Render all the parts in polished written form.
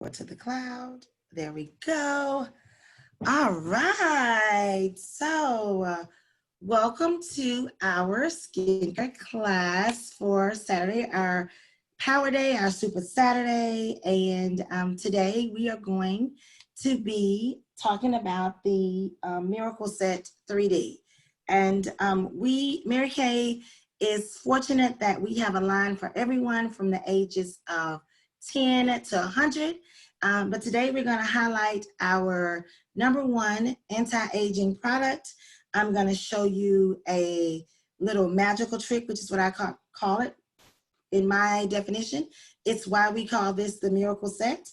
Or to the cloud. There we go. All right. Welcome to our skincare class for Saturday, our Power Day, our Super Saturday. And today we are going to be talking about the Miracle Set 3D. And Mary Kay is fortunate that we have a line for everyone from the ages of 10 to 100. But today we're going to highlight our number one anti-aging product. I'm going to show you a little magical trick, which is what I call it in my definition. It's why we call this the Miracle Set.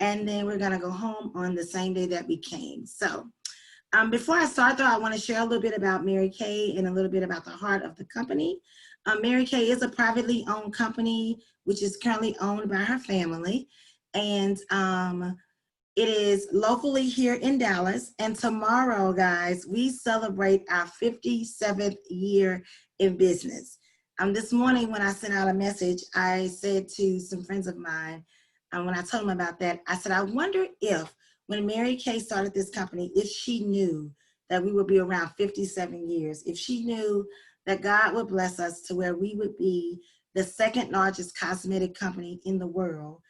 And then we're going to go home on the same day that we came. So before I start, though, I want to share a little bit about Mary Kay and a little bit about the heart of the company. Mary Kay is a privately owned company, which is currently owned by her family. And it is locally here in Dallas. And tomorrow, guys, we celebrate our 57th year in business. This morning when I sent out a message, I said to some friends of mine, when I told them about that, I said, I wonder if when Mary Kay started this company, if she knew that we would be around 57 years, if she knew that God would bless us to where we would be the second largest cosmetic company in the world,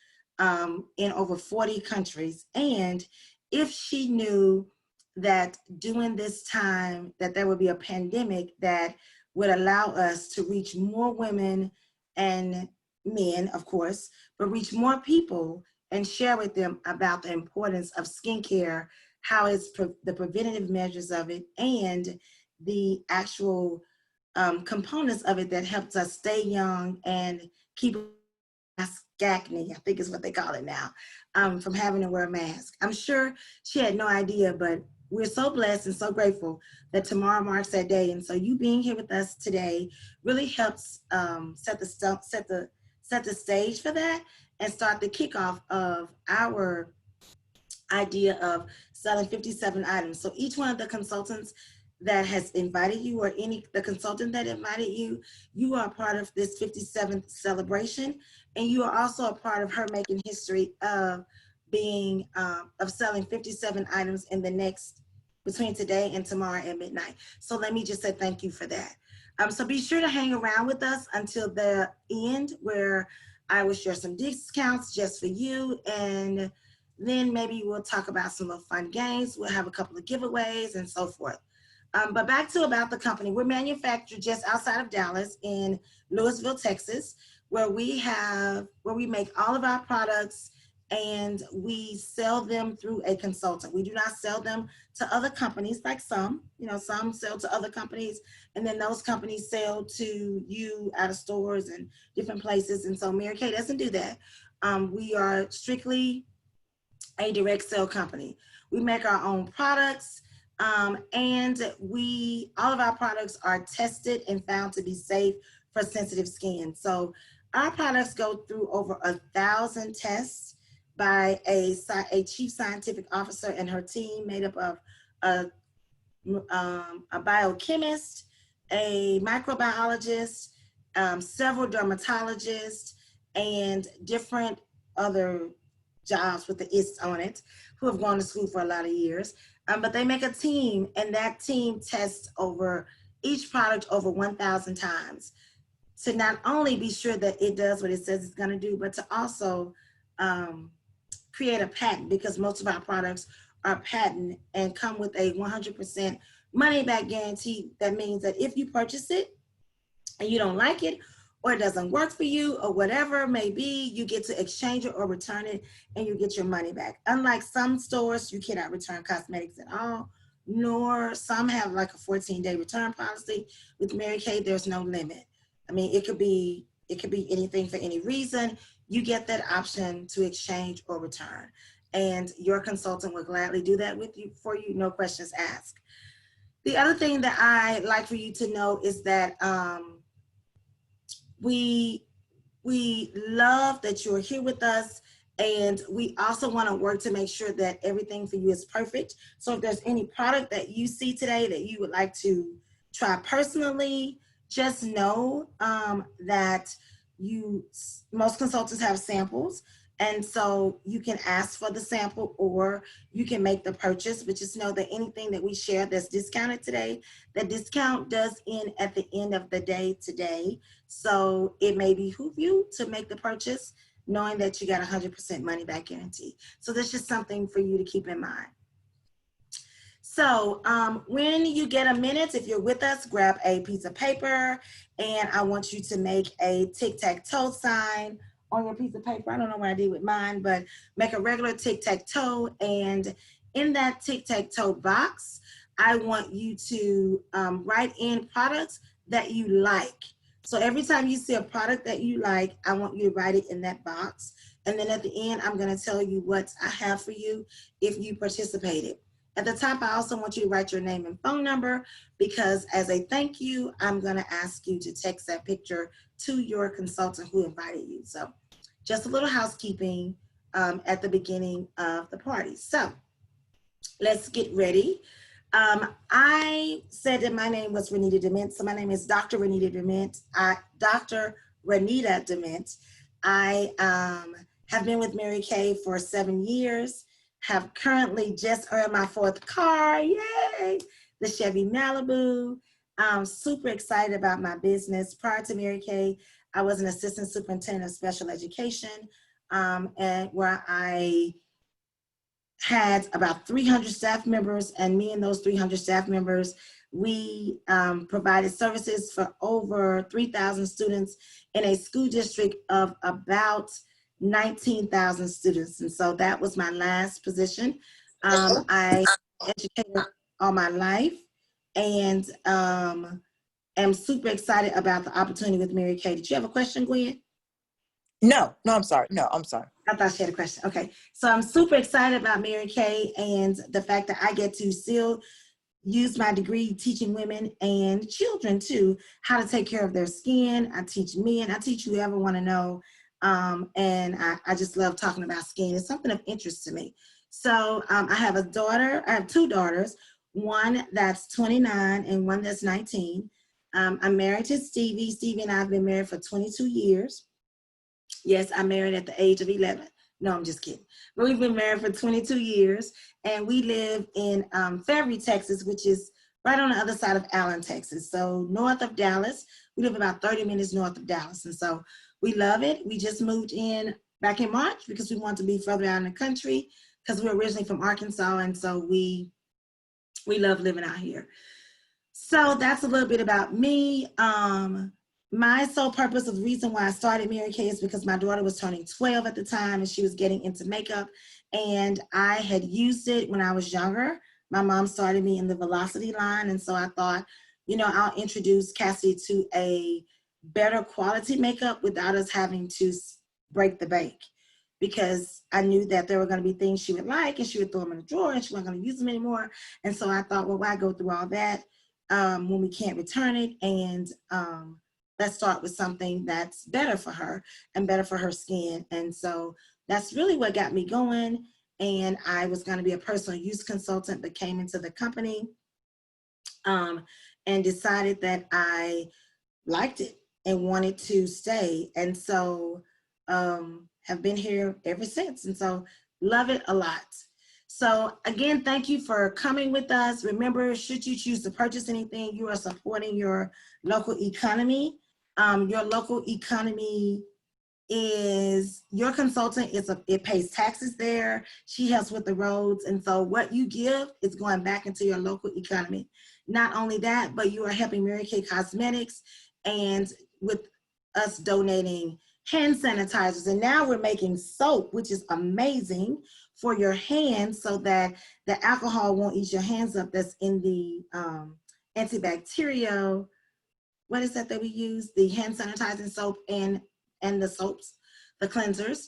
in over 40 countries. And if she knew that during this time that there would be a pandemic that would allow us to reach more women and men, of course, but reach more people and share with them about the importance of skincare, how it's the preventative measures of it, and the actual components of it that helps us stay young and keep acne, I think is what they call it now, from having to wear a mask. I'm sure she had no idea, but we're so blessed and so grateful that tomorrow marks that day. And so you being here with us today really helps set the stage for that and start the kickoff of our idea of selling 57 items. So each one of the consultants that has invited you, or the consultant that invited you, you are a part of this 57th celebration, and you are also a part of her making history of being of selling 57 items in the next, between today and tomorrow at midnight. So let me just say thank you for that. So be sure to hang around with us until the end, where I will share some discounts just for you, and then maybe we'll talk about some of the fun games. We'll have a couple of giveaways and so forth. But back to about the company. We're manufactured just outside of Dallas in Louisville, Texas, where we make all of our products and we sell them through a consultant. We do not sell them to other companies like some sell to other companies, and then those companies sell to you out of stores and different places. And so Mary Kay doesn't do that. We are strictly a direct sale company. We make our own products. And all of our products are tested and found to be safe for sensitive skin. So our products go through over 1,000 tests by a chief scientific officer and her team made up of a biochemist, a microbiologist, several dermatologists, and different other jobs with the ists on it, who have gone to school for a lot of years. But they make a team, and that team tests over each product over 1,000 times to not only be sure that it does what it says it's going to do, but to also create a patent, because most of our products are patent and come with a 100% money back guarantee. That means that if you purchase it and you don't like it, or it doesn't work for you, or whatever it may be, you get to exchange it or return it and you get your money back. Unlike some stores, you cannot return cosmetics at all, nor some have like a 14-day return policy. With Mary Kay, there's no limit. I mean, it could be anything for any reason. You get that option to exchange or return. And your consultant will gladly do that for you, no questions asked. The other thing that I like for you to know is that we love that you're here with us, and we also want to work to make sure that everything for you is perfect. So if there's any product that you see today that you would like to try personally, just know that most consultants have samples, And so you can ask for the sample or you can make the purchase, but just know that anything that we share that's discounted today, the discount does end at the end of the day today. So it may behoove you to make the purchase knowing that you got 100% money back guarantee. So that's just something for you to keep in mind. So when you get a minute, if you're with us, grab a piece of paper and I want you to make a tic-tac-toe sign on your piece of paper. I don't know what I did with mine, but make a regular tic-tac-toe, and in that tic-tac-toe box, I want you to write in products that you like. So every time you see a product that you like, I want you to write it in that box. And then at the end, I'm gonna tell you what I have for you if you participated. At the top, I also want you to write your name and phone number because as a thank you, I'm gonna ask you to text that picture to your consultant who invited you. So just a little housekeeping at the beginning of the party. So let's get ready. I said that my name was Ranita Dement, so my name is Dr. Ranita Dement. Dr. Ranita Dement. I have been with Mary Kay for 7 years, have currently just earned my 4th car, yay, the Chevy Malibu. I'm super excited about my business. Prior to Mary Kay, I was an assistant superintendent of special education, and where I had about 300 staff members, and me and those 300 staff members, we provided services for over 3,000 students in a school district of about 19,000 students. And so that was my last position. I educated all my life and am super excited about the opportunity with Mary Kay. Did you have a question, Gwen? No, I'm sorry. No, I'm sorry. I thought she had a question. Okay. So I'm super excited about Mary Kay and the fact that I get to still use my degree teaching women and children too how to take care of their skin. I teach men, I teach whoever want to know. And I just love talking about skin. It's something of interest to me. So I have a daughter, I have 2 daughters, one that's 29 and one that's 19. I'm married to Stevie. Stevie and I have been married for 22 years. Yes, I married at the age of 11. No, I'm just kidding. But we've been married for 22 years, and we live in Fairview, Texas, which is right on the other side of Allen, Texas. So north of Dallas. We live about 30 minutes north of Dallas, and so we love it. We just moved in back in March because we want to be further out in the country because we're originally from Arkansas, and so we love living out here. So that's a little bit about me. My sole purpose of the reason why I started Mary Kay is because my daughter was turning 12 at the time and she was getting into makeup, and I had used it when I was younger. My mom started me in the Velocity line, and so I thought, you know, I'll introduce Cassie to a better quality makeup without us having to break the bank, because I knew that there were going to be things she would like and she would throw them in the drawer and she wasn't going to use them anymore. And so I thought, well, why go through all that when we can't return it? And let's start with something that's better for her and better for her skin. And so that's really what got me going. And I was going to be a personal use consultant, but came into the company and decided that I liked it and wanted to stay. And so have been here ever since. And so love it a lot. So again, thank you for coming with us. Remember, should you choose to purchase anything, you are supporting your local economy. Your local economy is, your consultant it pays taxes there. She helps with the roads. And so what you give is going back into your local economy. Not only that, but you are helping Mary Kay Cosmetics and with us donating hand sanitizers. And now we're making soap, which is amazing for your hands so that the alcohol won't eat your hands up. That's in the antibacterial, what is that we use? The hand sanitizing soap and the soaps, the cleansers.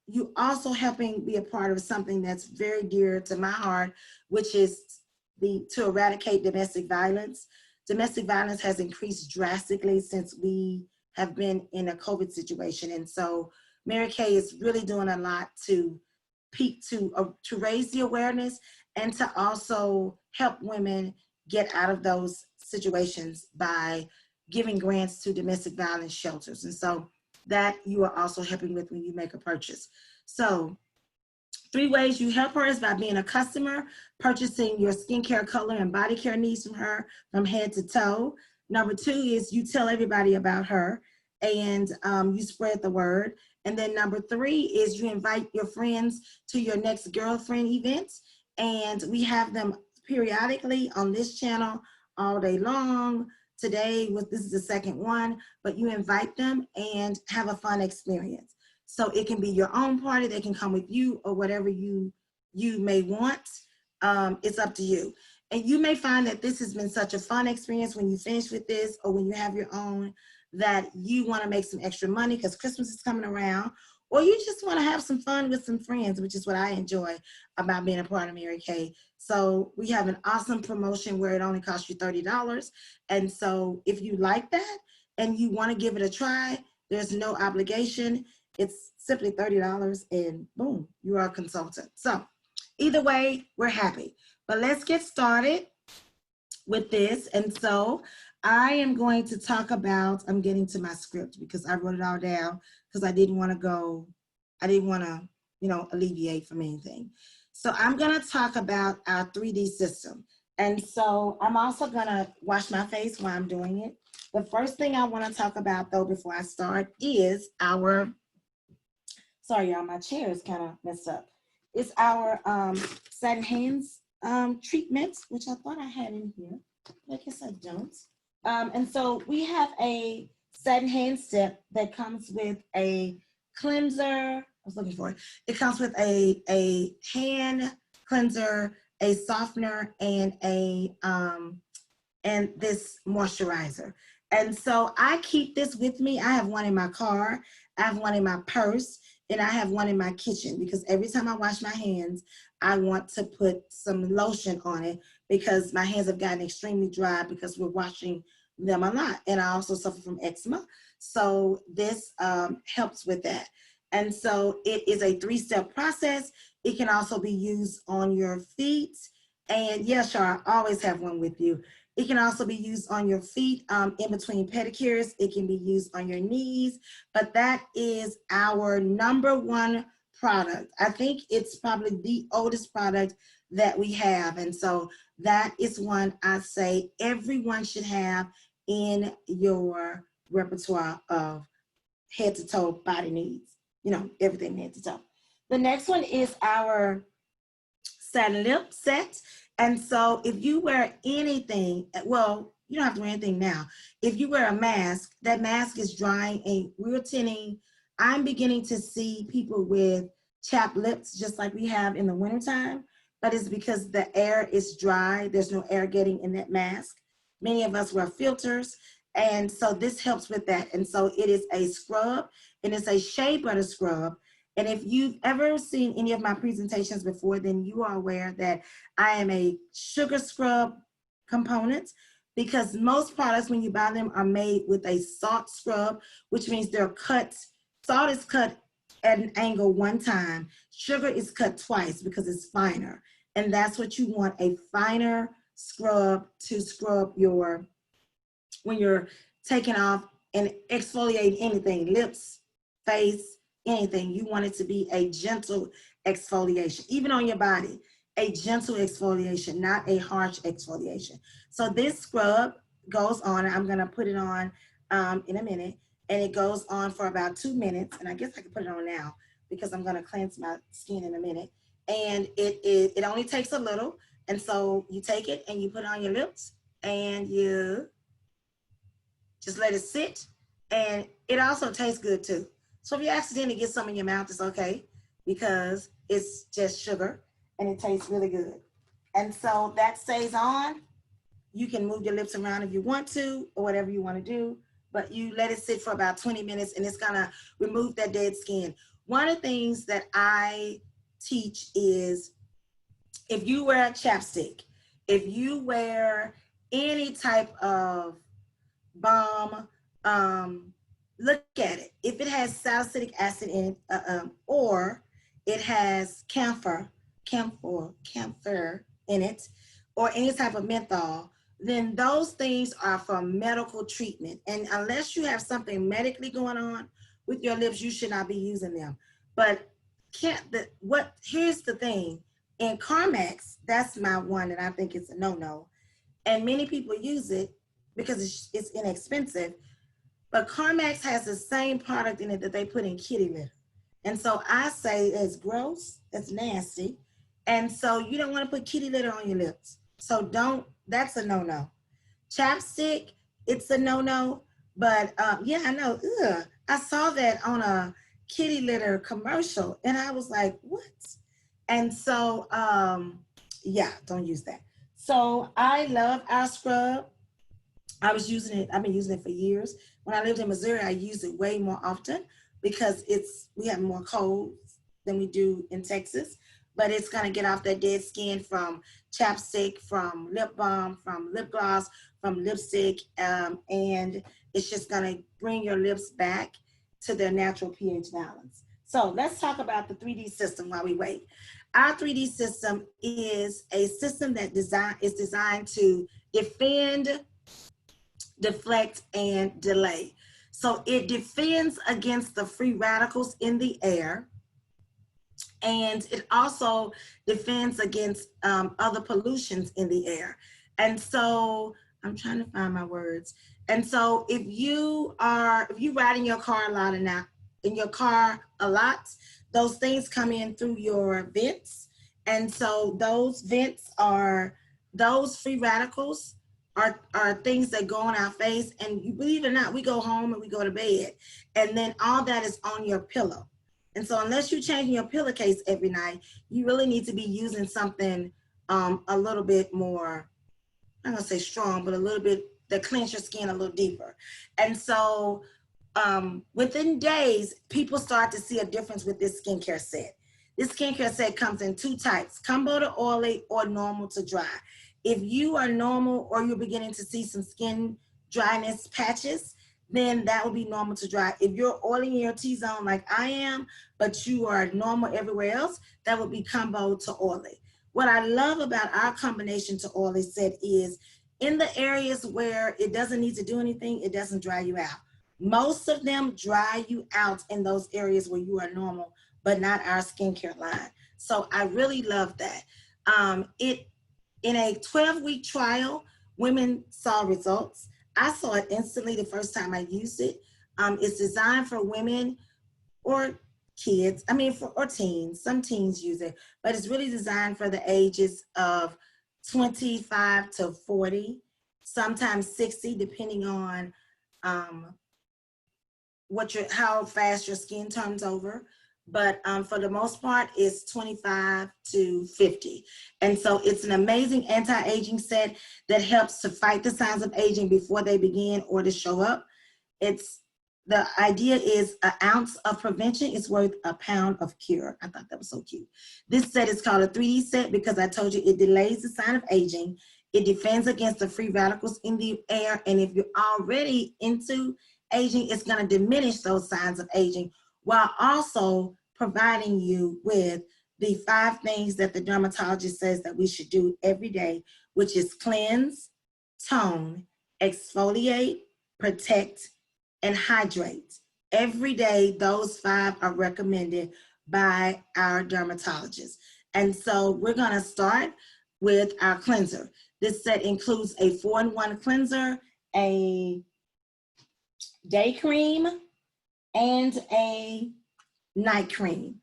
You also helping be a part of something that's very dear to my heart, which is to eradicate domestic violence. Domestic violence has increased drastically since we have been in a COVID situation. And so Mary Kay is really doing a lot to raise the awareness and to also help women get out of those situations by giving grants to domestic violence shelters. And so that you are also helping with when you make a purchase. So 3 ways you help her is by being a customer, purchasing your skincare, color, and body care needs from her from head to toe. Number 2 is you tell everybody about her and you spread the word. And then number 3 is you invite your friends to your next girlfriend events. And we have them periodically on this channel all day long. Today, this is the second one, but you invite them and have a fun experience. So it can be your own party, they can come with you or whatever you may want. It's up to you. And you may find that this has been such a fun experience when you finish with this or when you have your own that you want to make some extra money because Christmas is coming around, or you just want to have some fun with some friends, which is what I enjoy about being a part of Mary Kay. So we have an awesome promotion where it only costs you $30. And so if you like that and you want to give it a try, there's no obligation. It's simply $30 and boom, you are a consultant. So either way, we're happy. But let's get started with this. And so I am going to talk about, I'm getting to my script because I wrote it all down because I didn't want to, alleviate from anything. So I'm going to talk about our 3D system. And so I'm also going to wash my face while I'm doing it. The first thing I want to talk about though before I start is sorry y'all, my chair is kind of messed up. It's our satin hands treatment, which I thought I had in here. I guess I don't. And so we have a satin hand step that comes with a cleanser. I was looking for it. It comes with a hand cleanser, a softener, and this moisturizer. And so I keep this with me. I have one in my car, I have one in my purse, and I have one in my kitchen because every time I wash my hands, I want to put some lotion on it because my hands have gotten extremely dry because we're washing them a lot. And I also suffer from eczema. So this helps with that. And so it is a 3-step process. It can also be used on your feet. And yes, Shar, always have one with you. It can also be used on your feet in between pedicures. It can be used on your knees, but that is our #1 product. I think it's probably the oldest product that we have. And so that is one I say everyone should have in your repertoire of head to toe body needs, everything head to toe. The next one is our satin lip set. And so if you wear anything, well, you don't have to wear anything now. If you wear a mask, that mask is drying and we're tending, I'm beginning to see people with chapped lips just like we have in the wintertime, but it's because the air is dry. There's no air getting in that mask. Many of us wear filters. And so this helps with that. And so it is a scrub and it's a shea butter scrub. And if you've ever seen any of my presentations before, then you are aware that I am a sugar scrub component because most products, when you buy them, are made with a salt scrub, which means they're cut. Salt is cut at an angle one time. Sugar is cut twice because it's finer. And that's what you want, a finer scrub to scrub when you're taking off and exfoliate anything, lips, face, anything. You want it to be a gentle exfoliation, even on your body, a gentle exfoliation, not a harsh exfoliation. So this scrub goes on, I'm gonna put it on in a minute, and it goes on for about 2 minutes. And I guess I can put it on now because I'm gonna cleanse my skin in a minute. And it only takes a little. And so you take it and you put it on your lips and you just let it sit. And it also tastes good too. So if you accidentally get some in your mouth, it's okay because it's just sugar and it tastes really good. And so that stays on. You can move your lips around if you want to or whatever you want to do, but you let it sit for about 20 minutes and it's gonna remove that dead skin. One of the things that I teach is if you wear a chapstick, if you wear any type of balm, look at it. If it has salicylic acid in it, or it has camphor in it, or any type of menthol, then those things are for medical treatment. And unless you have something medically going on, with your lips, you should not be using them. But here's the thing. In Carmex, that's my one that I think it's a no-no. And many people use it because it's inexpensive. But Carmex has the same product in it that they put in kitty litter. And so I say it's gross, it's nasty. And so you don't want to put kitty litter on your lips. So that's a no-no. Chapstick, it's a no-no. But yeah, I know, I saw that on a kitty litter commercial and I was like, what? And so, yeah, don't use that. So I love our scrub. I've been using it for years. When I lived in Missouri, I used it way more often because we have more colds than we do in Texas, but it's gonna get off that dead skin from chapstick, from lip balm, from lip gloss, from lipstick, and it's just gonna bring your lips back to their natural pH balance. So let's talk about the 3D system while we wait. Our 3D system is a system that is designed to defend, deflect, and delay. So it defends against the free radicals in the air, and it also defends against other pollutions in the air. And so I'm trying to find my words. And so if you ride in your car a lot, those things come in through your vents. And so those free radicals are things that go on our face. And you believe it or not, we go home and we go to bed, and then all that is on your pillow. And so unless you're changing your pillowcase every night, you really need to be using something a little bit more, I'm gonna say strong, but a little bit that cleans your skin a little deeper. And so within days, people start to see a difference with this skincare set. This skincare set comes in 2 types, combo to oily or normal to dry. If you are normal or you're beginning to see some skin dryness patches, then that will be normal to dry. If you're oily in your T-zone like I am, but you are normal everywhere else, that would be combo to oily. What I love about our combination to oily set is in the areas where it doesn't need to do anything, it doesn't dry you out. Most of them dry you out in those areas where you are normal, but not our skincare line. So I really love that. In a 12-week trial, women saw results. I saw it instantly the first time I used it. It's designed for women or kids, or teens. Some teens use it, but it's really designed for the ages of 25 to 40, sometimes 60, depending on how fast your skin turns over. But for the most part, it's 25 to 50. And so it's an amazing anti-aging set that helps to fight the signs of aging before they begin or to show up. The idea is an ounce of prevention is worth a pound of cure. I thought that was so cute. This set is called a 3D set because I told you it delays the sign of aging. It defends against the free radicals in the air. And if you're already into aging, it's going to diminish those signs of aging while also providing you with the 5 things that the dermatologist says that we should do every day, which is cleanse, tone, exfoliate, protect, and hydrate. Every day, those 5 are recommended by our dermatologist. And so we're gonna start with our cleanser. This set includes a 4-in-1 cleanser, a day cream, and a night cream.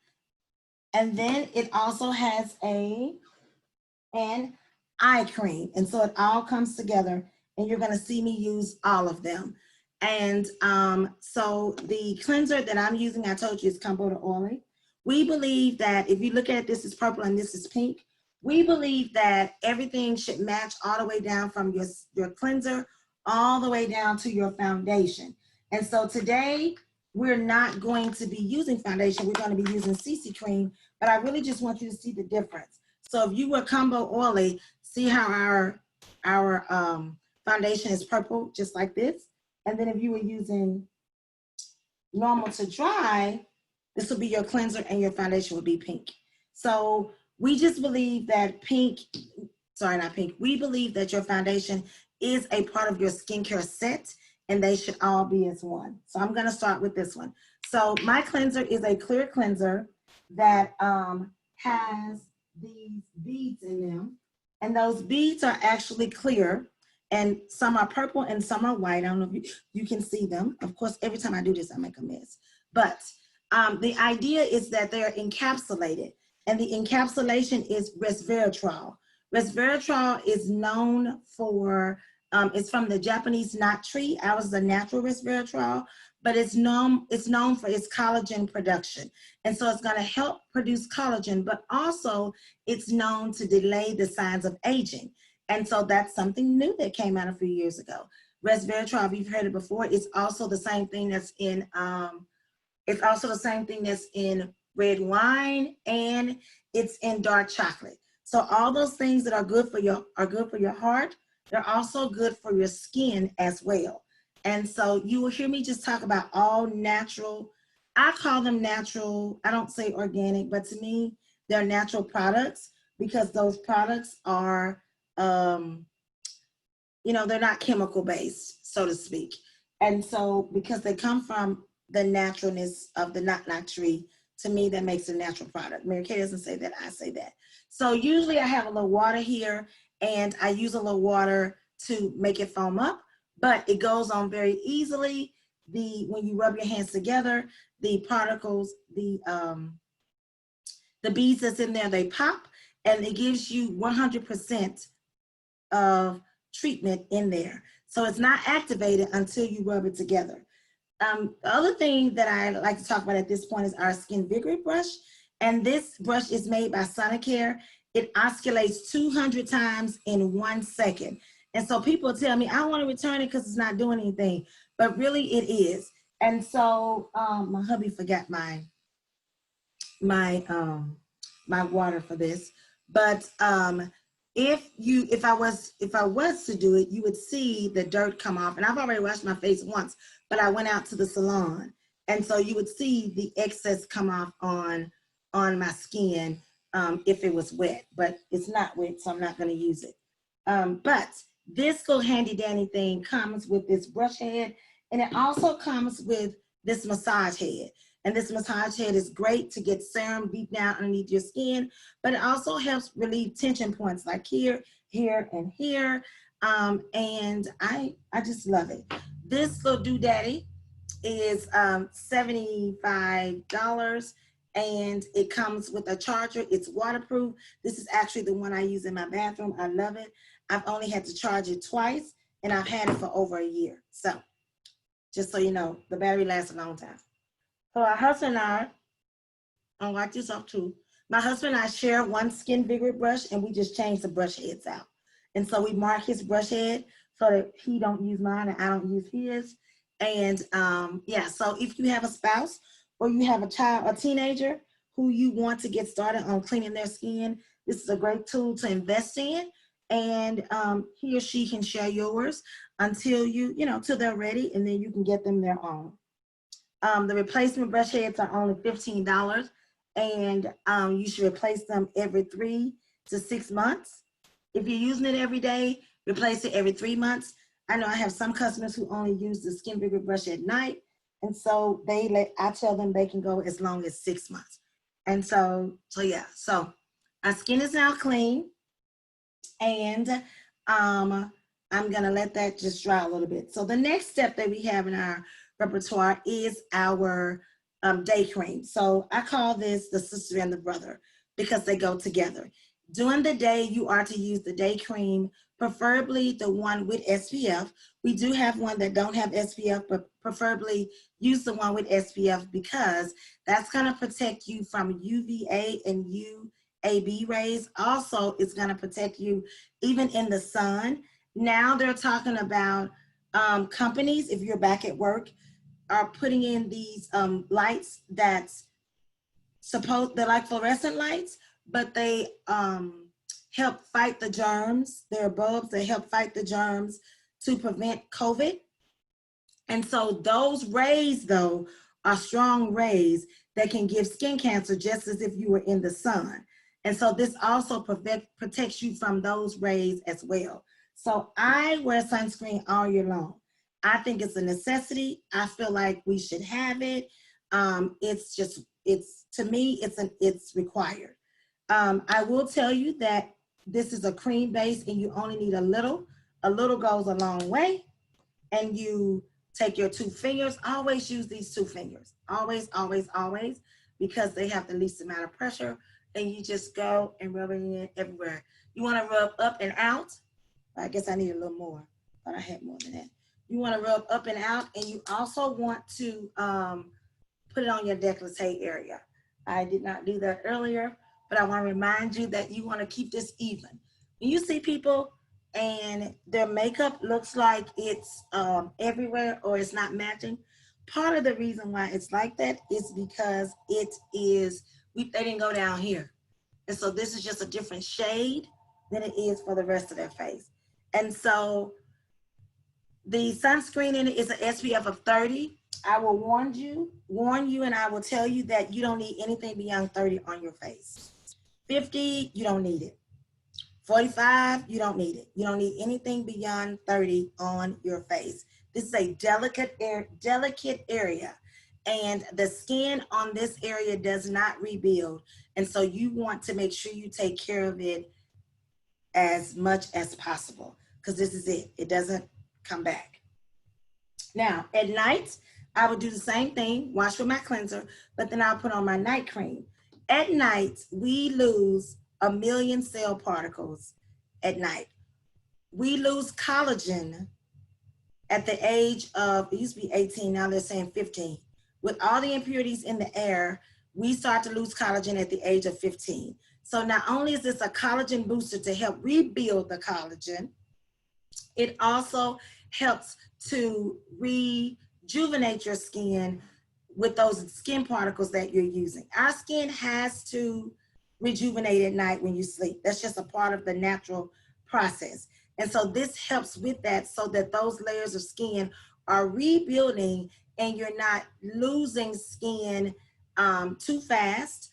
And then it also has an eye cream. And so it all comes together and you're gonna see me use all of them. And so the cleanser that I'm using, I told you, is combo to oily. We believe that if you look at it, this is purple and this is pink. We believe that everything should match all the way down from your cleanser all the way down to your foundation. And so today, we're not going to be using foundation. We're going to be using CC cream, but I really just want you to see the difference. So if you were combo oily, see how our foundation is purple, just like this. And then if you were using normal to dry, this will be your cleanser and your foundation will be pink. So we just believe that we believe that your foundation is a part of your skincare set. and they should all be as one. So I'm gonna start with this one. So my cleanser is a clear cleanser that has these beads in them, and those beads are actually clear, and some are purple and some are white. I don't know if you can see them. Of course, every time I do this, I make a mess. But the idea is that they're encapsulated, and the encapsulation is resveratrol. Resveratrol is known for, it's from the Japanese knot tree. Ours is a natural resveratrol, but it's known for its collagen production. And so it's gonna help produce collagen, but also it's known to delay the signs of aging. And so that's something new that came out a few years ago. Resveratrol, if you've heard it before, it's also the same thing that's in, red wine, and it's in dark chocolate. So all those things that are good for your heart, they're also good for your skin as well. And so you will hear me just talk about all natural. I call them natural. I don't say organic, but to me, they're natural products because those products are, they're not chemical based, so to speak. And so because they come from the naturalness of the knot tree, to me, that makes a natural product. Mary Kay doesn't say that, I say that. So usually I have a little water here, and I use a little water to make it foam up, but it goes on very easily. When you rub your hands together, the particles, the beads that's in there, they pop, and it gives you 100% of treatment in there. So it's not activated until you rub it together. The other thing that I like to talk about at this point is our Skin Vigor brush. And this brush is made by Sonicare. It oscillates 200 times in 1 second. And so people tell me, I want to return it because it's not doing anything, but really it is. And so my hubby forgot my water for this, but if I was to do it, you would see the dirt come off. And I've already washed my face once, but I went out to the salon, and so you would see the excess come off on my skin if it was wet, but it's not wet, so I'm not going to use it. But this little handy dandy thing comes with this brush head, and it also comes with this massage head. And this massage head is great to get serum beat down underneath your skin, but it also helps relieve tension points like here, here, and here. And I just love it. This little doodaddy is $75, and it comes with a charger. It's waterproof. This is actually the one I use in my bathroom. I love it. I've only had to charge it twice, and I've had it for over a year. So just so you know, the battery lasts a long time. So our husband and I'll wipe this off too. My husband and I share one Skin Vigor brush, and we just change the brush heads out. And so we mark his brush head so that he don't use mine and I don't use his. And yeah, so if you have a spouse or you have a child, a teenager who you want to get started on cleaning their skin, this is a great tool to invest in. And he or she can share yours until till they're ready, and then you can get them their own. The replacement brush heads are only $15, and you should replace them every 3 to 6 months. If you're using it every day, replace it every 3 months. I know I have some customers who only use the Skin Vigor brush at night, and so I tell them they can go as long as 6 months. And so yeah, so our skin is now clean, and I'm gonna let that just dry a little bit. So the next step that we have in our repertoire is our day cream. So I call this the sister and the brother because they go together. During the day, you are to use the day cream, preferably the one with SPF. We do have one that don't have SPF, but preferably use the one with SPF because that's gonna protect you from UVA and UAB rays. Also, it's gonna protect you even in the sun. Now they're talking about companies, if you're back at work, are putting in these lights they're like fluorescent lights, but they help fight the germs. They're bulbs that help fight the germs to prevent COVID. And so those rays, though, are strong rays that can give skin cancer just as if you were in the sun. And so this also protects you from those rays as well. So I wear sunscreen all year long. I think it's a necessity. I feel like we should have it. It's just, to me, it's required. I will tell you that this is a cream base and you only need a little. A little goes a long way. And you take your 2 fingers, always use these 2 fingers. Always, always, always, because they have the least amount of pressure. And you just go and rub it in everywhere. You want to rub up and out. I guess I need a little more. Thought I had more than that. You want to rub up and out, and you also want to put it on your décolleté area. I did not do that earlier, but I want to remind you that you want to keep this even. When you see people and their makeup looks like it's everywhere or it's not matching, part of the reason why it's like that is because they didn't go down here. And so this is just a different shade than it is for the rest of their face. And so the sunscreen in it is an SPF of 30. I will warn you, and I will tell you that you don't need anything beyond 30 on your face. 50, you don't need it. 45, you don't need it. You don't need anything beyond 30 on your face. This is a delicate area, and the skin on this area does not rebuild. And so you want to make sure you take care of it as much as possible, because this is it. It doesn't come back. Now, at night, I will do the same thing, wash with my cleanser, but then I'll put on my night cream. At night, we lose 1 million cell particles at night. We lose collagen at the age of, it used to be 18, now they're saying 15. With all the impurities in the air, we start to lose collagen at the age of 15. So not only is this a collagen booster to help rebuild the collagen, it also helps to rejuvenate your skin with those skin particles that you're using. Our skin has to rejuvenate at night when you sleep. That's just a part of the natural process. And so this helps with that, so that those layers of skin are rebuilding and you're not losing skin too fast,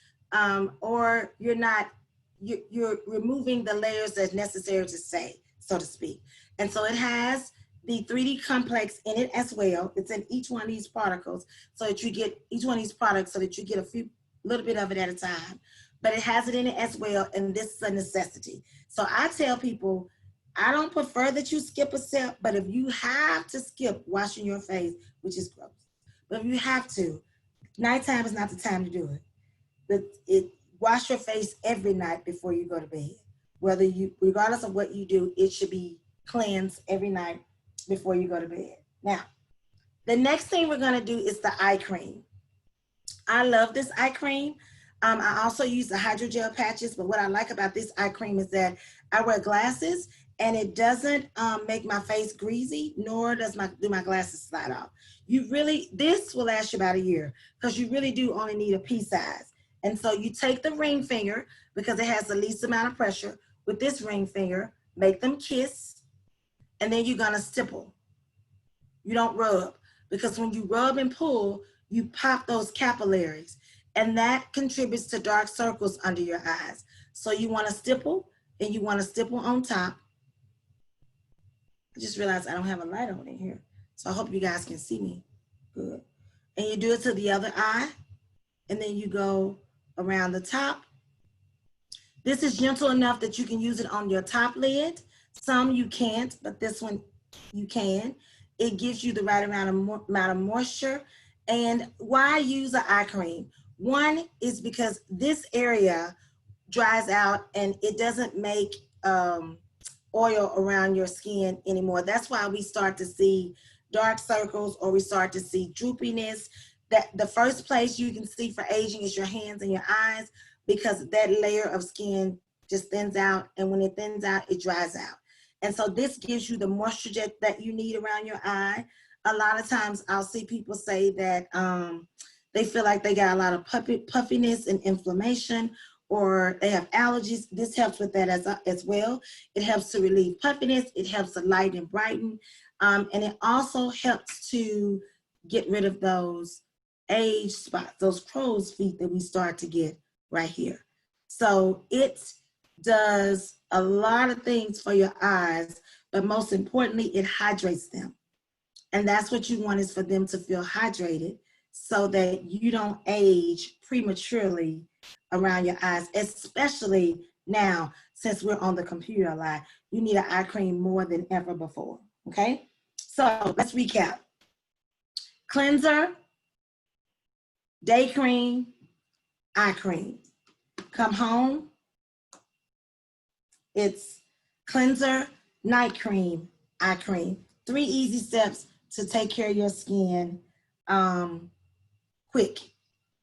or you're removing the layers that's necessary to stay, so to speak. And so it has the 3D complex in it as well. It's in each one of these particles, so that you get each one of these products, so that you get a little bit of it at a time. But it has it in it as well, and this is a necessity. So I tell people, I don't prefer that you skip a step, but if you have to skip washing your face, which is gross, but if you have to, nighttime is not the time to do it. Wash your face every night before you go to bed. Regardless of what you do, it should be cleansed every night before you go to bed. Now, the next thing we're gonna do is the eye cream. I love this eye cream. I also use the hydrogel patches, but what I like about this eye cream is that I wear glasses and it doesn't make my face greasy, nor do my glasses slide off. This will last you about a year, because you really do only need a pea size. And so you take the ring finger, because it has the least amount of pressure. With this ring finger, make them kiss, and then you're gonna stipple. You don't rub, because when you rub and pull, you pop those capillaries, and that contributes to dark circles under your eyes. So you wanna stipple, and you wanna stipple on top. I just realized I don't have a light on in here, so I hope you guys can see me good. And you do it to the other eye, and then you go around the top. This is gentle enough that you can use it on your top lid. Some you can't, but this one you can. It gives you the right amount of moisture. And why use an eye cream? One is because this area dries out and it doesn't make oil around your skin anymore. That's why we start to see dark circles, or we start to see droopiness. That the first place you can see for aging is your hands and your eyes, because that layer of skin just thins out, and when it thins out, it dries out. And so this gives you the moisture that you need around your eye. A lot of times I'll see people say that they feel like they got a lot of puffiness and inflammation, or they have allergies. This helps with that as well. It helps to relieve puffiness. It helps to lighten and brighten. And it also helps to get rid of those age spots, those crow's feet that we start to get right here. So it does a lot of things for your eyes, but most importantly, it hydrates them. And that's what you want, is for them to feel hydrated so that you don't age prematurely around your eyes, especially now since we're on the computer a lot. You need an eye cream more than ever before, okay? So let's recap. Cleanser, day cream, eye cream. Come home, it's cleanser, night cream, eye cream. 3 easy steps to take care of your skin quick.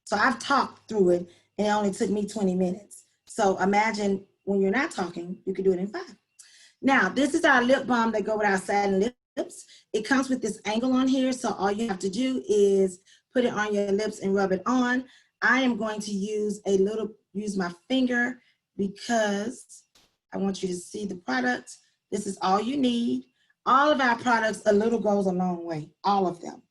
So I've talked through it and it only took me 20 minutes. So imagine when you're not talking, you can do it in 5. Now, this is our lip balm that go with our satin lips. It comes with this angle on here, so all you have to do is put it on your lips and rub it on. I am going to use my finger because I want you to see the product. This is all you need. All of our products, a little goes a long way. All of them.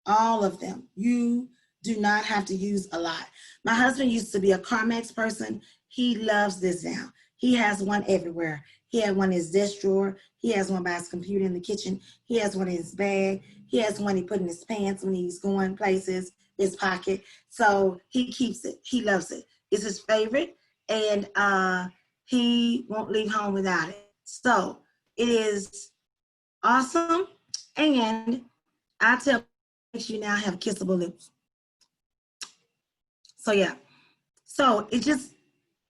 All of them. You do not have to use a lot. My husband used to be a Carmex person. He loves this now. He has one everywhere. He had one in his desk drawer. He has one by his computer in the kitchen. He has one in his bag. He has one he put in his pants when he's going places, his pocket. So he keeps it. He loves it. It's his favorite. And he won't leave home without it. So it is awesome. And I tell you now have kissable lips. So yeah. So it just,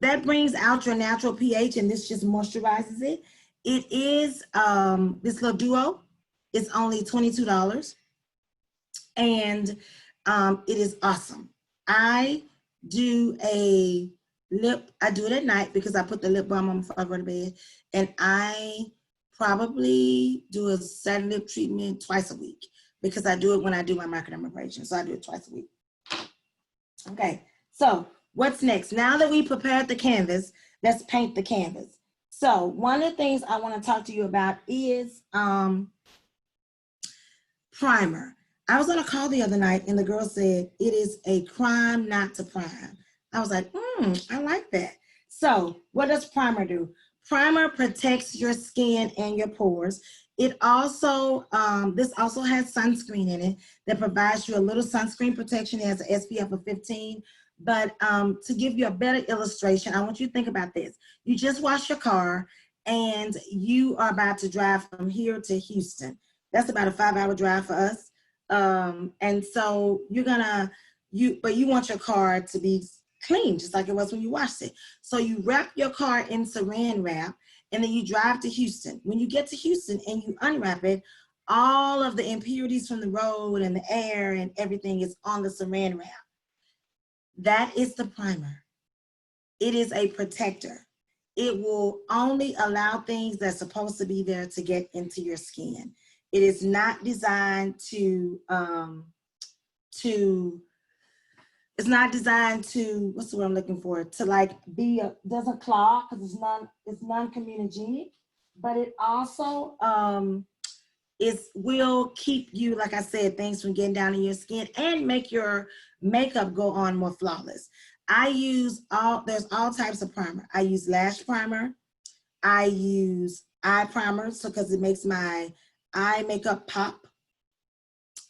that brings out your natural pH, and this just moisturizes it. It is this little duo. It's only $22, and it is awesome. I do it at night because I put the lip balm on before I go to bed, and I probably do a satin lip treatment twice a week because I do it when I do my microdermabrasion. So I do it twice a week. Okay, so what's next? Now that we prepared the canvas, let's paint the canvas. So one of the things I want to talk to you about is primer. I was on a call the other night and the girl said, it is a crime not to prime. I was like, I like that. So what does primer do? Primer protects your skin and your pores. It also, this also has sunscreen in it that provides you a little sunscreen protection. It has an SPF of 15. But to give you a better illustration, I want you to think about this. You just washed your car and you are about to drive from here to Houston. That's about a 5-hour drive for us. And so but you want your car to be clean, just like it was when you washed it. So you wrap your car in saran wrap and then you drive to Houston. When you get to Houston and you unwrap it, all of the impurities from the road and the air and everything is on the saran wrap. That is the primer. It is a protector. It will only allow things that's supposed to be there to get into your skin. It is not designed to it's not designed to, what's the word I'm looking for? To like doesn't clog because it's non-communicogenic, but it also will keep you, like I said, things from getting down in your skin and make your makeup go on more flawless. There's all types of primer. I use lash primer. I use eye primer, so because it makes my eye makeup pop.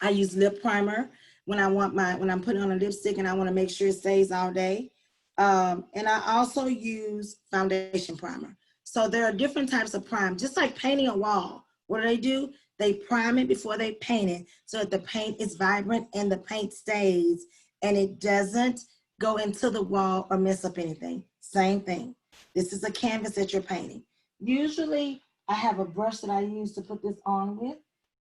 I use lip primer when I'm putting on a lipstick and I want to make sure it stays all day. And I also use foundation primer. So there are different types of prime, just like painting a wall. What do? They prime it before they paint it so that the paint is vibrant and the paint stays and it doesn't go into the wall or mess up anything. Same thing. This is a canvas that you're painting. Usually I have a brush that I use to put this on with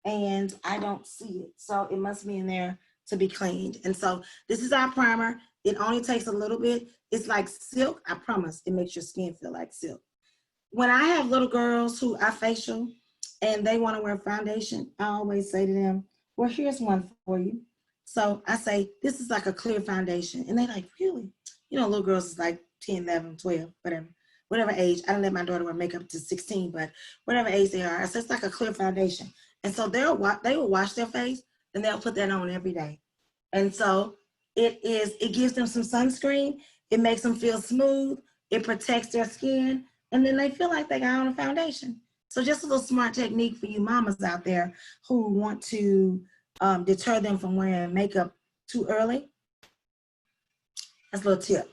and I don't see it. So it must be in there to be cleaned. And so this is our primer. It only takes a little bit. It's like silk. I promise it makes your skin feel like silk. When I have little girls who are facial and they want to wear foundation, I always say to them, well, here's one for you. So I say, this is like a clear foundation. And they're like, really? You know, little girls is like 10, 11, 12, whatever age. I don't let my daughter wear makeup to 16, but whatever age they are. I say, it's like a clear foundation. And so they will wash their face and they'll put that on every day. And so it gives them some sunscreen. It makes them feel smooth. It protects their skin. And then they feel like they got on a foundation. So just a little smart technique for you mamas out there who want to deter them from wearing makeup too early. That's a little tip.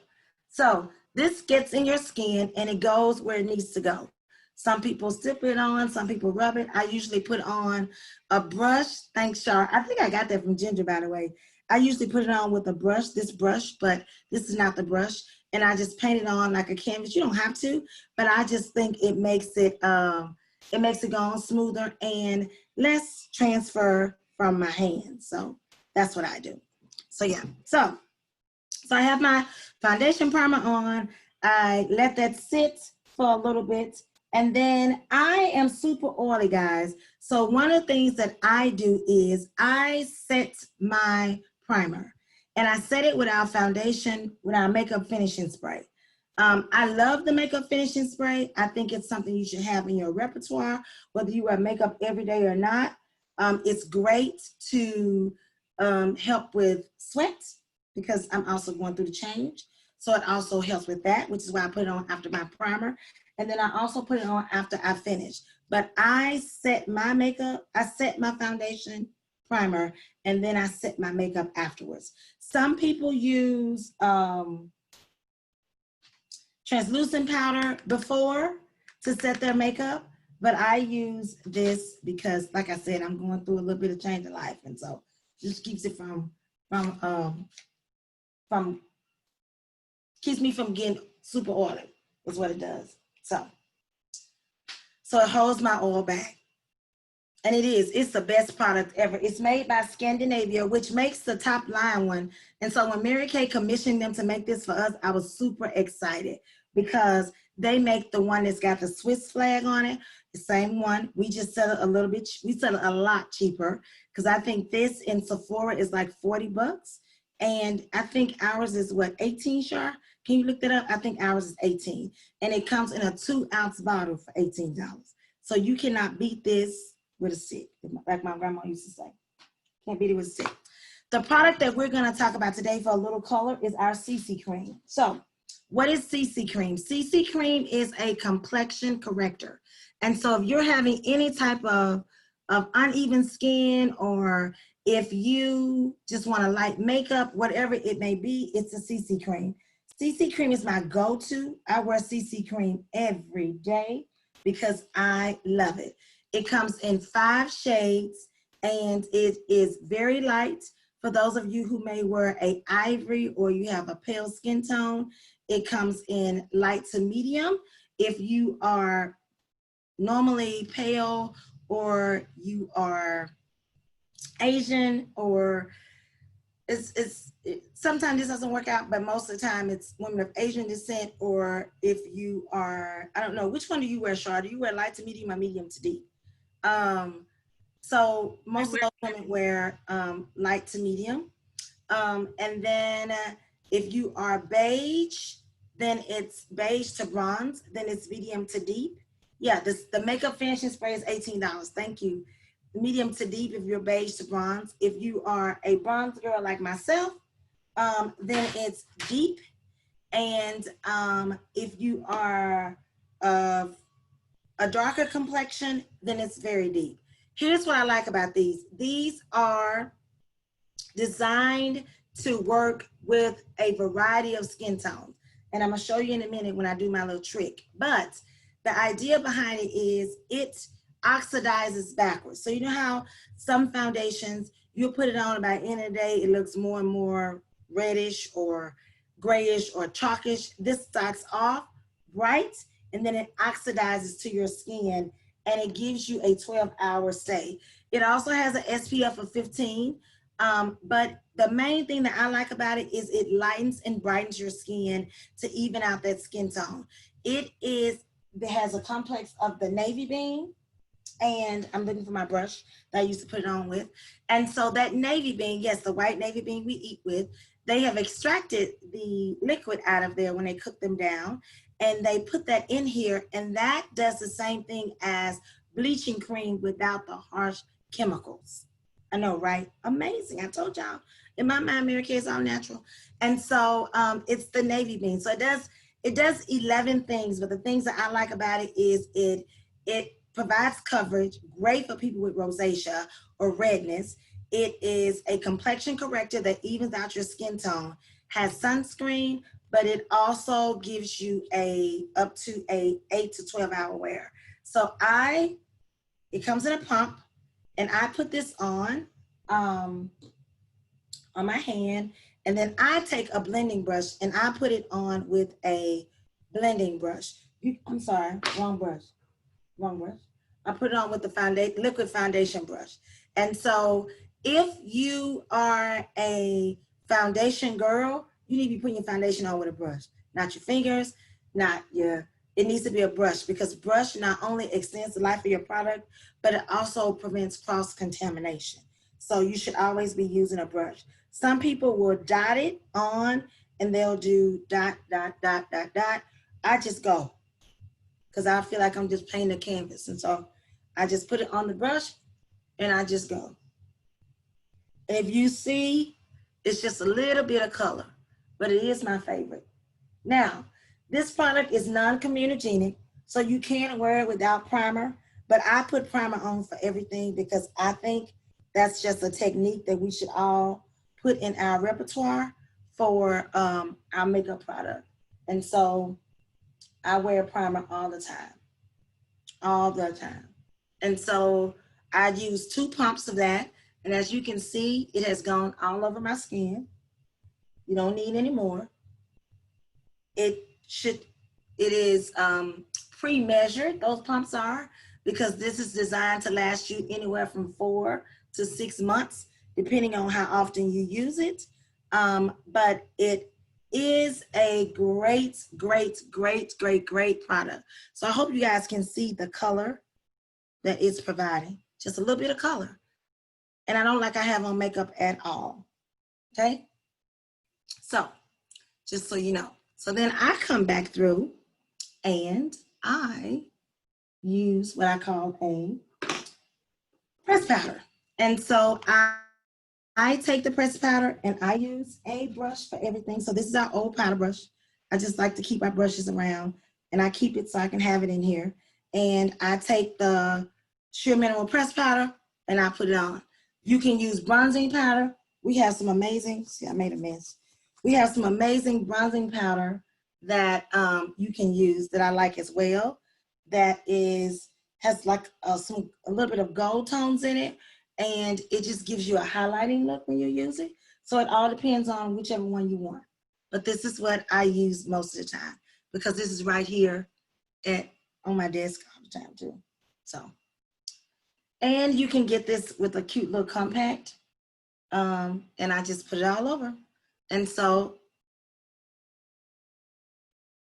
So this gets in your skin and it goes where it needs to go. Some people sip it on, some people rub it. I usually put on a brush. Thanks, Char. I think I got that from Ginger, by the way. I usually put it on with a brush, this brush, but this is not the brush. And I just paint it on like a canvas. You don't have to, but I just think it makes it go on smoother and less transfer from my hands. So that's what I do. So yeah, so I have my foundation primer on. I let that sit for a little bit. And then I am super oily, guys. So one of the things that I do is I set my primer. And I set it with our foundation, with our makeup finishing spray. I love the makeup finishing spray. I think it's something you should have in your repertoire, whether you wear makeup every day or not. It's great to help with sweat, because I'm also going through the change. So it also helps with that, which is why I put it on after my primer. And then I also put it on after I finish. But I set my makeup, I set my foundation primer, and then I set my makeup afterwards. Some people use translucent powder before to set their makeup, but I use this because, like I said, I'm going through a little bit of change in life. And so it just keeps it keeps me from getting super oily, is what it does. So it holds my oil back. And it's the best product ever. It's made by Scandinavia, which makes the top line one. And so when Mary Kay commissioned them to make this for us, I was super excited because they make the one that's got the Swiss flag on it, the same one. We just sell it a little bit, we sell it a lot cheaper, because I think this in Sephora is like 40 bucks. And I think ours is what, 18, Shar? Can you look that up? I think ours is 18. And it comes in a 2-ounce bottle for $18. So you cannot beat this with a stick, like my grandma used to say. Can't beat it with a stick. The product that we're gonna talk about today for a little color is our CC cream. So what is CC cream? CC cream is a complexion corrector. And so if you're having any type of uneven skin, or if you just want to light makeup, whatever it may be, it's a CC cream. CC cream is my go-to. I wear CC cream every day because I love it. It comes in 5 shades and it is very light. For those of you who may wear a ivory or you have a pale skin tone, it comes in light to medium. If you are normally pale, or you are Asian, or sometimes this doesn't work out, but most of the time it's women of Asian descent, or if you are, I don't know, which one do you wear, Char? Do you wear light to medium or medium to deep? So most of those women wear light to medium. And then if you are beige, then it's beige to bronze, then it's medium to deep. Yeah, the makeup finishing spray is $18. Thank you. Medium to deep if you're beige to bronze. If you are a bronze girl like myself, then it's deep. And if you are a darker complexion, then it's very deep. Here's what I like about these. These are designed to work with a variety of skin tones. And I'm gonna show you in a minute when I do my little trick. But the idea behind it is it oxidizes backwards. So you know how some foundations, you'll put it on, by the end of the day, it looks more and more reddish or grayish or chalkish. This starts off bright and then it oxidizes to your skin and it gives you a 12-hour stay. It also has an SPF of 15, but the main thing that I like about it is it lightens and brightens your skin to even out that skin tone. It has a complex of the navy bean, and I'm looking for my brush that I used to put it on with. And so that navy bean, yes, the white navy bean we eat with, they have extracted the liquid out of there when they cook them down, and they put that in here, and that does the same thing as bleaching cream without the harsh chemicals. I know, right? Amazing. I told y'all, in my mind, Mary Kay is all natural. And so it's the navy bean. So it does 11 things, but the things that I like about it is it provides coverage, great for people with rosacea or redness. It is a complexion corrector that evens out your skin tone, has sunscreen, but it also gives you up to a 8 to 12 hour wear. So it comes in a pump, and I put this on my hand, and then I take a blending brush and I put it on with a blending brush. I'm sorry, wrong brush. I put it on with the liquid foundation brush. And so if you are a foundation girl, you need to be putting your foundation on with a brush, not your fingers, it needs to be a brush, because brush not only extends the life of your product, but it also prevents cross-contamination. So you should always be using a brush. Some people will dot it on and they'll do dot, dot, dot, dot, dot. I just go, because I feel like I'm just painting a canvas. And so I just put it on the brush and I just go. And if you see, it's just a little bit of color, but it is my favorite. Now, this product is non-comedogenic, so you can wear it without primer, but I put primer on for everything because I think that's just a technique that we should all put in our repertoire for our makeup product. And so I wear primer all the time. And so I use 2 pumps of that. And as you can see, it has gone all over my skin. You don't need any more. It is pre-measured, those pumps are, because this is designed to last you anywhere from 4 to 6 months, depending on how often you use it. But it is a great product. So I hope you guys can see the color that it's providing, just a little bit of color. And I don't like I have on makeup at all, okay? So just so you know. So then I come back through and I use what I call a press powder. And so I take the press powder and I use a brush for everything. So this is our old powder brush. I just like to keep my brushes around, and I keep it so I can have it in here. And I take the Sheer Mineral press powder and I put it on. You can use bronzing powder. We have some amazing, see I made a mess. We have some amazing bronzing powder that you can use that I like as well. That has like a little bit of gold tones in it, and it just gives you a highlighting look when you use it. So it all depends on whichever one you want. But this is what I use most of the time, because this is right here on my desk all the time too. So, and you can get this with a cute little compact, and I just put it all over. And so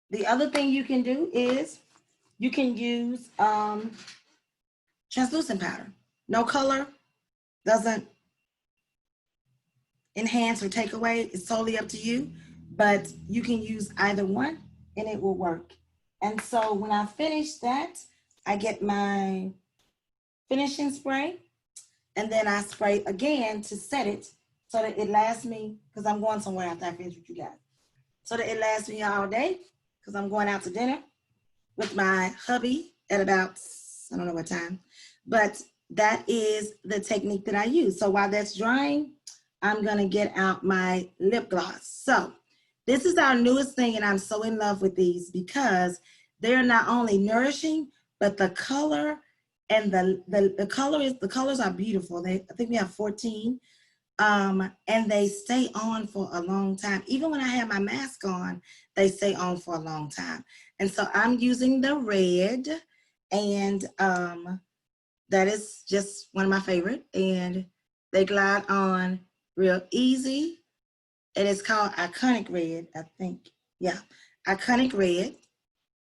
the other thing you can do is you can use translucent powder. No color, doesn't enhance or take away. It's totally up to you, but you can use either one and it will work. And so when I finish that, I get my finishing spray, and then I spray again to set it so that it lasts me, because I'm going somewhere after I finish with you guys, so that it lasts me all day, because I'm going out to dinner with my hubby at about, I don't know what time, but that is the technique that I use. So while that's drying, I'm gonna get out my lip gloss. So this is our newest thing, and I'm so in love with these because they're not only nourishing, but the color and the colors are beautiful. I think we have 14, and they stay on for a long time. Even when I have my mask on, they stay on for a long time. And so I'm using the red, and that is just one of my favorite, and they glide on real easy. And it's called Iconic Red, I think. Yeah, Iconic Red.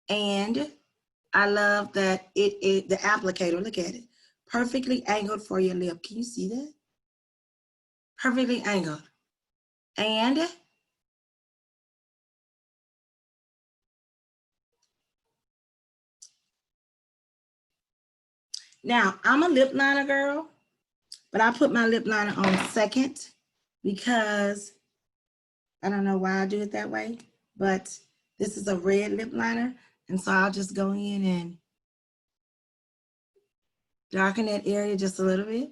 And I love that the applicator, look at it, perfectly angled for your lip. Can you see that? Perfectly angled. And now I'm a lip liner girl, but I put my lip liner on second because I don't know why I do it that way, but this is a red lip liner. And so I'll just go in and Darken that area just a little bit.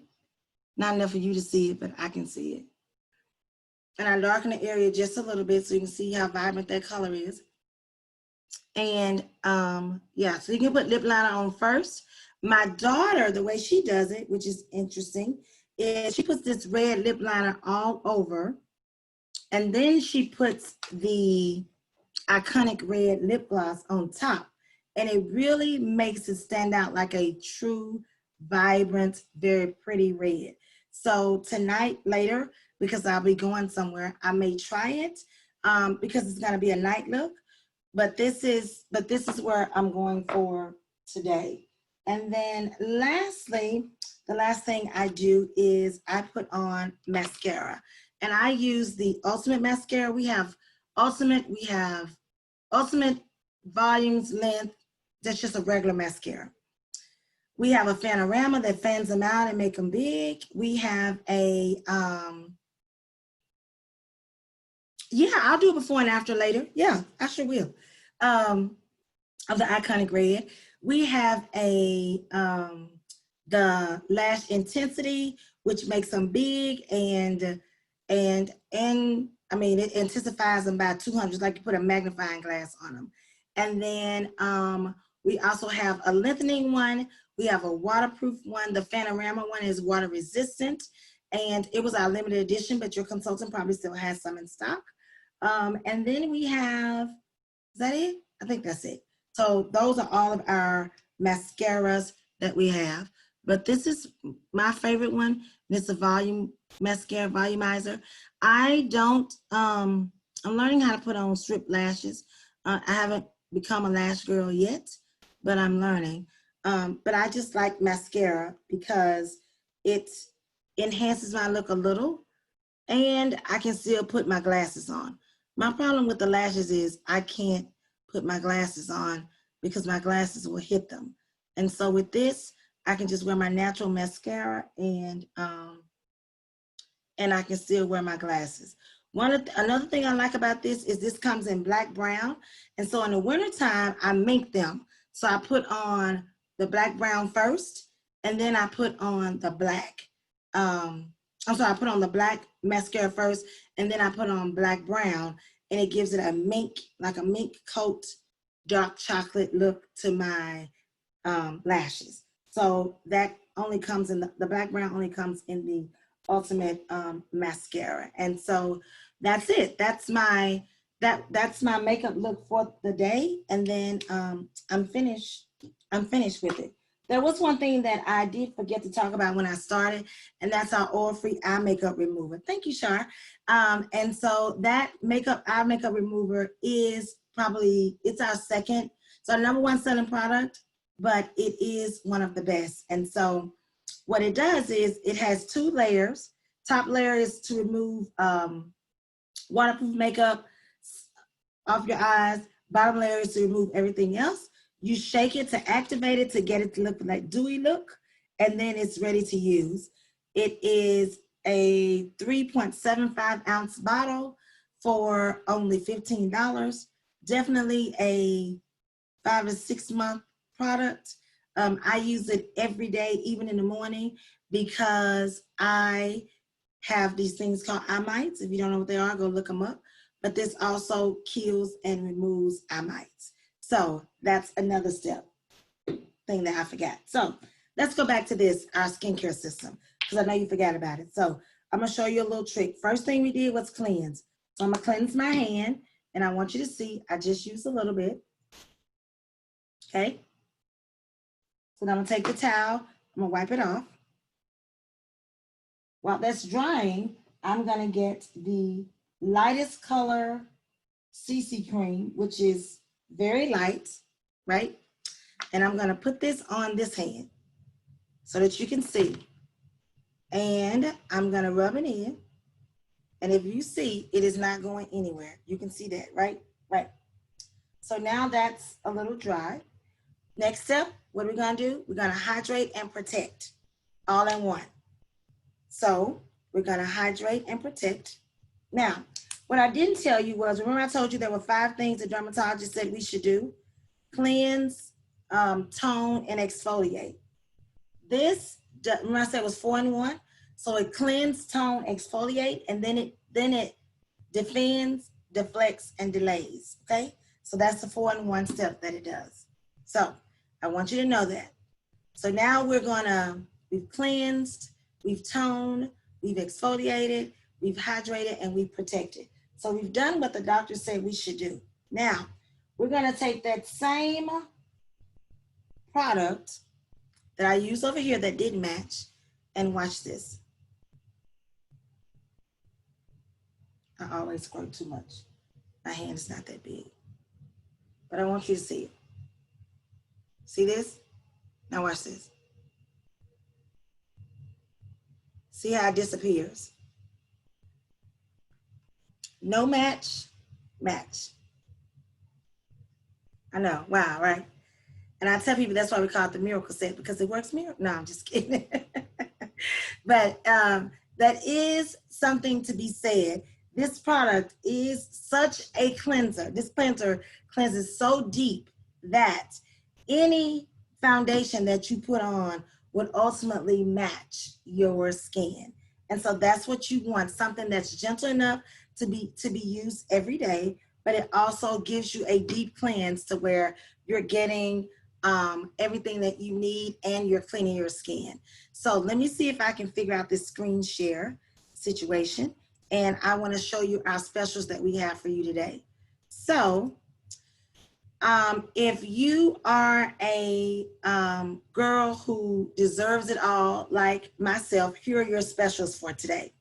Not enough for you to see it, but I can see it. And I darken the area just a little bit so you can see how vibrant that color is. And yeah, so you can put lip liner on first. My daughter, the way she does it, which is interesting, is she puts this red lip liner all over, and then she puts the iconic red lip gloss on top. And it really makes it stand out like a true, vibrant, very pretty red. So tonight, later, because I'll be going somewhere, I may try it because it's gonna be a night look. But this is where I'm going for today. And then lastly, the last thing I do is I put on mascara. And I use the Ultimate Mascara. We have Ultimate Volumes Length. That's just a regular mascara. We have a Panorama that fans them out and make them big. We have a, yeah, I'll do it before and after later. Yeah, I sure will. Of the iconic red. We have a the Lash Intensity, which makes them big and I mean it intensifies them by 200, like you put a magnifying glass on them. And then we also have a lengthening one. We have a waterproof one. The Panorama one is water resistant, and it was our limited edition, but your consultant probably still has some in stock. And then we have, is that it? I think that's it. So those are all of our mascaras that we have. But this is my favorite one. And it's a volume mascara volumizer. I don't, I'm learning how to put on strip lashes. I haven't become a lash girl yet, but I'm learning. But I just like mascara because it enhances my look a little and I can still put my glasses on. My problem with the lashes is I can't put my glasses on because my glasses will hit them. And so with this, I can just wear my natural mascara and I can still wear my glasses. Another thing I like about this comes in black brown. And so in the wintertime, I mink them. So I put on the black brown first, and then I put on the black. I put on the black mascara first, and then I put on black brown, and it gives it a mink, like a mink coat, dark chocolate look to my lashes. So that only comes in the black brown only comes in the Ultimate mascara. And so that's it. That's my makeup look for the day. And then I'm finished with it. There was one thing that I did forget to talk about when I started, and that's our oil-free eye makeup remover. Thank you, Shar. And so that eye makeup remover is it's our second, so our #1 selling product, but it is one of the best. And so what it does is it has 2 layers. Top layer is to remove waterproof makeup off your eyes. Bottom layer is to remove everything else. You shake it to activate it to get it to look like dewy look, and then it's ready to use. It is a 3.75 ounce bottle for only $15. Definitely a 5 to 6 month product. I use it every day, even in the morning, because I have these things called eye mites. If you don't know what they are, go look them up. But this also kills and removes eye mites. So that's another thing that I forgot. So let's go back to this, our skincare system, because I know you forgot about it. So I'm gonna show you a little trick. First thing we did was cleanse. So I'm gonna cleanse my hand, and I want you to see, I just used a little bit. Okay. So then I'm gonna take the towel, I'm gonna wipe it off. While that's drying, I'm gonna get the lightest color CC cream, which is very light, right? And I'm gonna put this on this hand so that you can see. And I'm gonna rub it in. And if you see, it is not going anywhere. You can see that, right? Right. So now that's a little dry. Next step, what are we gonna do? We're gonna hydrate and protect all in one. So we're gonna hydrate and protect. Now, what I didn't tell you was, remember I told you there were 5 things the dermatologist said we should do? Cleanse, tone, and exfoliate. this, remember I said it was 4-in-1? So it cleanse, tone, exfoliate, and then it defends, deflects, and delays, okay? So that's the 4-in-1 step that it does. So I want you to know that. So now we've cleansed, we've toned, we've exfoliated, we've hydrated, and we've protected. So we've done what the doctor said we should do. Now, we're gonna take that same product that I used over here that didn't match, and watch this. I always squirt too much. My hand is not that big, but I want you to see it. See this? Now watch this. See how it disappears? No match, match. I know, wow, right? And I tell people that's why we call it the miracle set, because it works miracle. No, I'm just kidding. But that is something to be said. This product is such a cleanser. This cleanser cleanses so deep that any foundation that you put on would ultimately match your skin. And so that's what you want, something that's gentle enough to be used every day, but it also gives you a deep cleanse to where you're getting everything that you need and you're cleaning your skin. So let me see if I can figure out this screen share situation. And I want to show you our specials that we have for you today. So if you are a girl who deserves it all, like myself, here are your specials for today.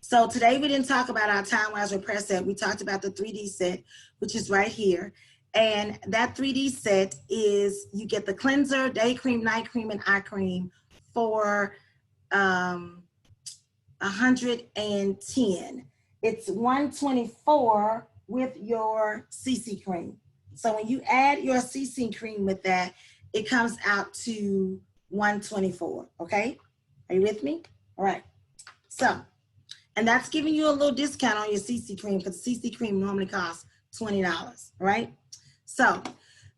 So today we didn't talk about our time-wise repair set. We talked about the 3D set, which is right here. And that 3D set is, you get the cleanser, day cream, night cream, and eye cream for $110. It's $124 with your CC cream. So when you add your CC cream with that, it comes out to $124, okay? Are you with me? All right. So, and that's giving you a little discount on your CC cream, because CC cream normally costs $20, all right? So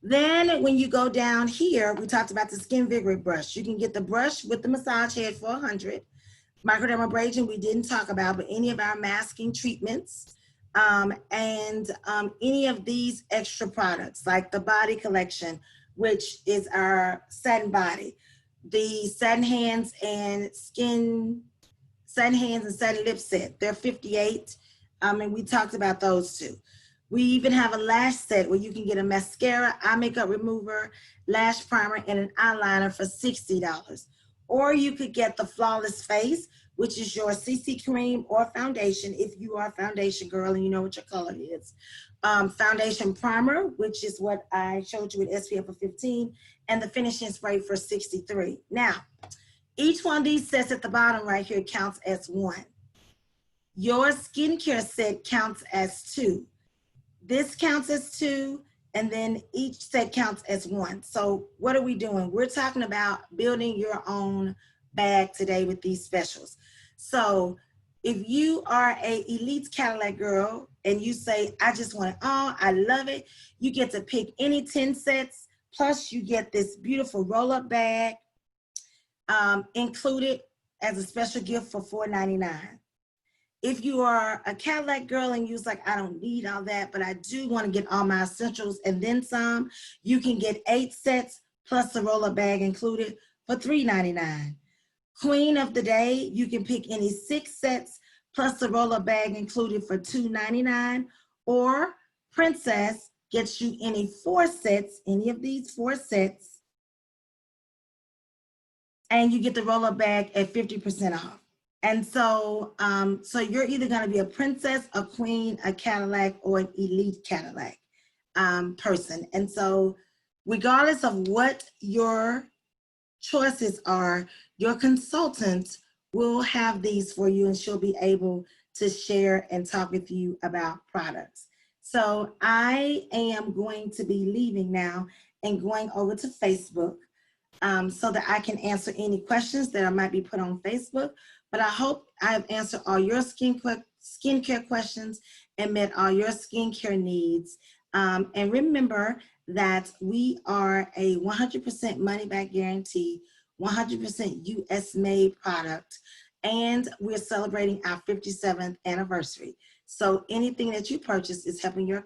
then when you go down here, we talked about the Skin Vigorate brush. You can get the brush with the massage head for $100. Microdermabrasion we didn't talk about, but any of our masking treatments and any of these extra products like the body collection, which is our satin body, the satin hands and satin lip set, they're $58. And we talked about those two. We even have a lash set where you can get a mascara, eye makeup remover, lash primer, and an eyeliner for $60. Or you could get the Flawless Face, which is your CC cream or foundation if you are a foundation girl and you know what your color is. Foundation primer, which is what I showed you with SPF of 15, and the finishing spray for $63. Now, each one of these sets at the bottom right here counts as one. Your skincare set counts as two. This counts as two, and then each set counts as one. So what are we doing? We're talking about building your own bag today with these specials. So if you are a Elite Cadillac girl and you say, I just want it all, I love it, you get to pick any 10 sets, plus you get this beautiful roll-up bag included as a special gift for $4.99. If you are a Cadillac girl and you're like, I don't need all that, but I do want to get all my essentials and then some, you can get 8 sets plus the roll-up bag included for $3.99. Queen of the day, you can pick any 6 sets plus the roll-up bag included for $2.99. Or Princess gets you any 4 sets, any of these 4 sets, and you get the roll-up bag at 50% off. And so, so you're either going to be a princess, a queen, a Cadillac, or an Elite Cadillac person. And so regardless of what your choices are, your consultant will have these for you, and she'll be able to share and talk with you about products. So I am going to be leaving now and going over to Facebook so that I can answer any questions that I might be put on Facebook. But I hope I have answered all your skincare questions and met all your skincare needs. And remember that we are a 100% money back guarantee 100% US made product. And we're celebrating our 57th anniversary. So anything that you purchase is helping your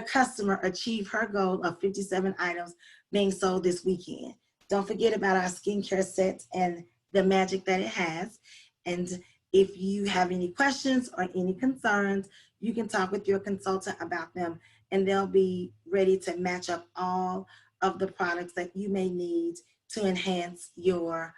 customer achieve her goal of 57 items being sold this weekend. Don't forget about our skincare sets and the magic that it has. And if you have any questions or any concerns, you can talk with your consultant about them, and they'll be ready to match up all of the products that you may need to enhance your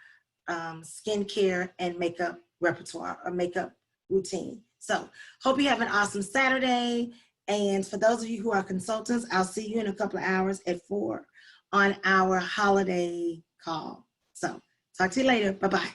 skincare and makeup repertoire or makeup routine. So hope you have an awesome Saturday. And for those of you who are consultants, I'll see you in a couple of hours at 4 on our holiday call. So talk to you later. Bye-bye.